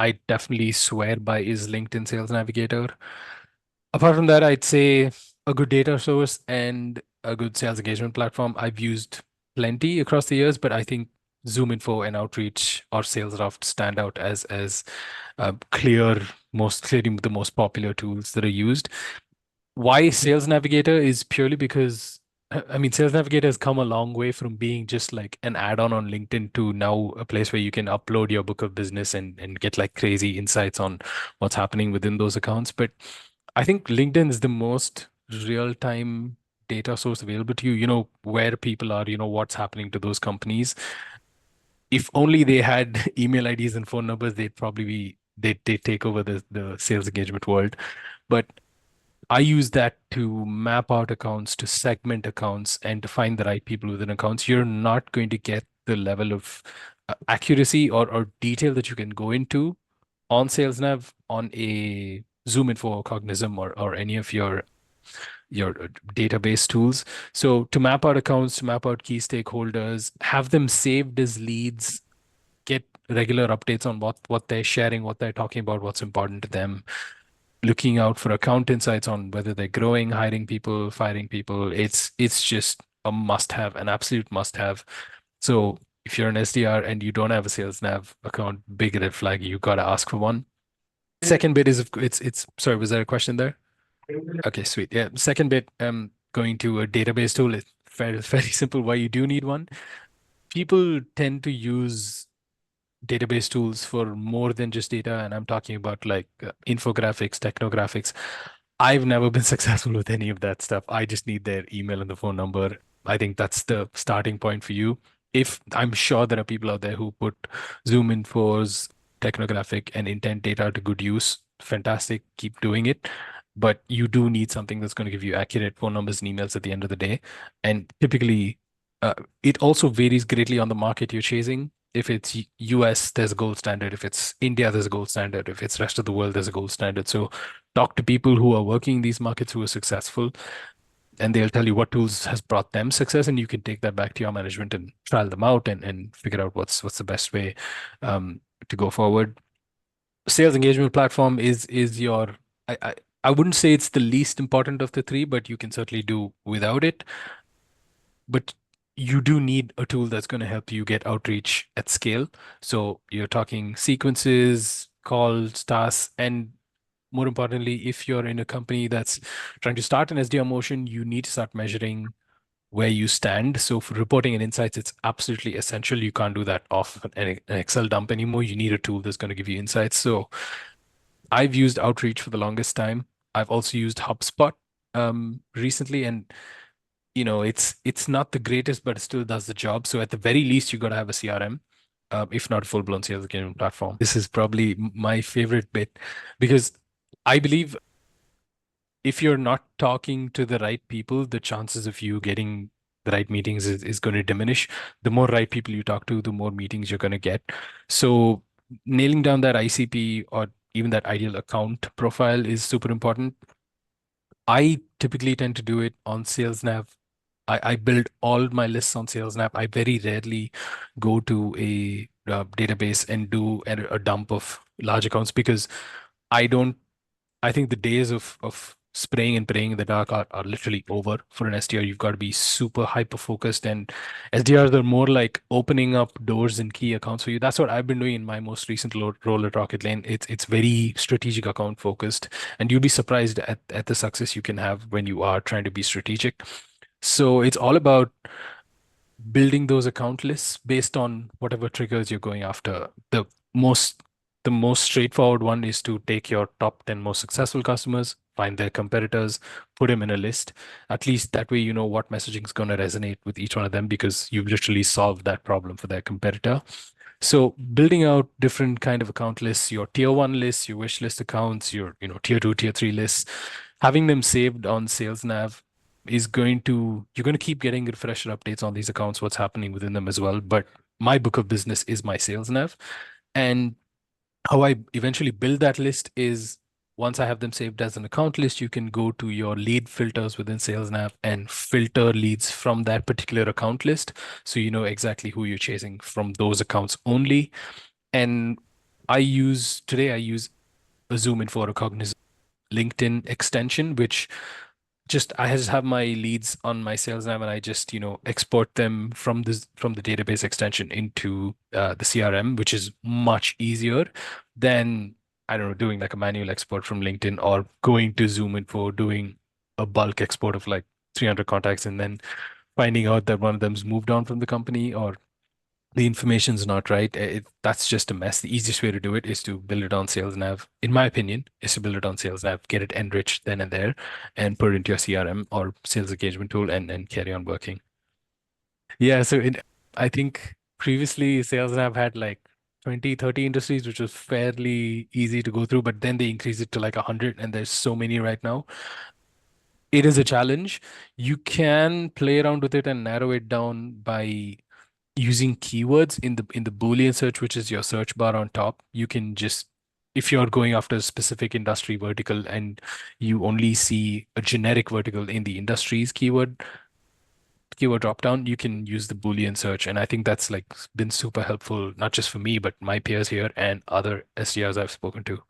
I definitely swear by is LinkedIn Sales Navigator. Apart from that, I'd say a good data source and a good sales engagement platform. I've used plenty across the years, but I think Zoom Info and Outreach or SalesRoft stand out as clearly the most popular tools that are used. Why Sales Navigator is purely because I mean Sales Navigator has come a long way from being just like an add-on on LinkedIn to now a place where you can upload your book of business and get like crazy insights on what's happening within those accounts. But I think LinkedIn is the most real-time data source available to you. You know where people are, you know what's happening to those companies. If only they had email IDs and phone numbers, they'd probably be they take over the sales engagement world. But I use that to map out accounts, to segment accounts, and to find the right people within accounts. You're not going to get the level of accuracy or detail that you can go into on SalesNav on a Zoom Info or Cognism or any of your database tools. So to map out accounts, to map out key stakeholders, have them saved as leads, get regular updates on what they're sharing, what they're talking about, what's important to them, looking out for account insights on whether they're growing, hiring people, firing people. It's just a must have, an absolute must have. So if you're an SDR and you don't have a sales nav account, big red flag, you gotta ask for one. Second bit is it's sorry, was there a question there? Okay, sweet. Yeah. Second bit, going to a database tool is very simple why you do need one. People tend to use database tools for more than just data, and I'm talking about like infographics, technographics. I've never been successful with any of that stuff. I just need their email and the phone number. I think that's the starting point for you. If I'm sure there are people out there who put Zoom infos, technographic, and intent data to good use, fantastic, keep doing it. But you do need something that's going to give you accurate phone numbers and emails at the end of the day. And typically, uh, it also varies greatly on the market you're chasing. If it's US, there's a gold standard. If it's India, there's a gold standard. If it's rest of the world, there's a gold standard. So talk to people who are working in these markets who are successful, and they'll tell you what tools has brought them success, and you can take that back to your management and trial them out and figure out what's the best way to go forward. Sales engagement platform is your I, I I wouldn't say it's the least important of the three, but you can certainly do without it. But you do need a tool that's going to help you get outreach at scale. So you're talking sequences, calls, tasks, and more importantly, if you're in a company that's trying to start an SDR motion, you need to start measuring where you stand. So for reporting and insights, it's absolutely essential. You can't do that off an Excel dump anymore. You need a tool that's going to give you insights. So I've used Outreach for the longest time. I've also used HubSpot recently, and it's not the greatest, but it still does the job. So at the very least, you got to have a CRM, if not a full-blown sales engagement platform. This is probably my favorite bit because I believe if you're not talking to the right people, the chances of you getting the right meetings is going to diminish. The more right people you talk to, the more meetings you're going to get. So nailing down that ICP or even that ideal account profile is super important. I typically tend to do it on SalesNav. I build all my lists on SalesNav. I very rarely go to a database and do a dump of large accounts because I don't I think the days of spraying and praying in the dark are literally over for an SDR. You've got to be super hyper focused, and SDRs are more like opening up doors and key accounts for you. That's what I've been doing in my most recent role at Rocket Lane. It's very strategic account focused, and you'll be surprised at the success you can have when you are trying to be strategic. So it's all about building those account lists based on whatever triggers you're going after. Most the most straightforward one is to take your top 10 most successful customers, find their competitors, put them in a list. At least that way you know what messaging is going to resonate with each one of them because you've literally solved that problem for their competitor. So building out different kind of account lists, your tier one lists, your wish list accounts, your tier two, tier three lists, having them saved on SalesNav is you're going to keep getting refresher updates on these accounts, what's happening within them as well. But my book of business is my SalesNav. And how I eventually build that list is once I have them saved as an account list, you can go to your lead filters within SalesNav and filter leads from that particular account list. So you know exactly who you're chasing from those accounts only. And I use a Zoom Info or a Cognizant LinkedIn extension, which just I just have my leads on my sales nav and I just, export them from the database extension into the CRM, which is much easier than, I don't know, doing like a manual export from LinkedIn or going to Zoom Info, doing a bulk export of like 300 contacts and then finding out that one of them's moved on from the company or the information's not right. That's just a mess. The easiest way to do it is to build it on Sales Nav, in my opinion, is to build it on Sales Nav, get it enriched then and there, and put it into your CRM or sales engagement tool and carry on working. Yeah, I think previously Sales Nav had like 20, 30 industries, which was fairly easy to go through, but then they increased it to like 100, and there's so many right now. It is a challenge. You can play around with it and narrow it down by using keywords in the Boolean search, which is your search bar on top. You can just, if you're going after a specific industry vertical and you only see a generic vertical in the industries keyword drop down, you can use the Boolean search. And I think that's like been super helpful, not just for me, but my peers here and other SDRs I've spoken to.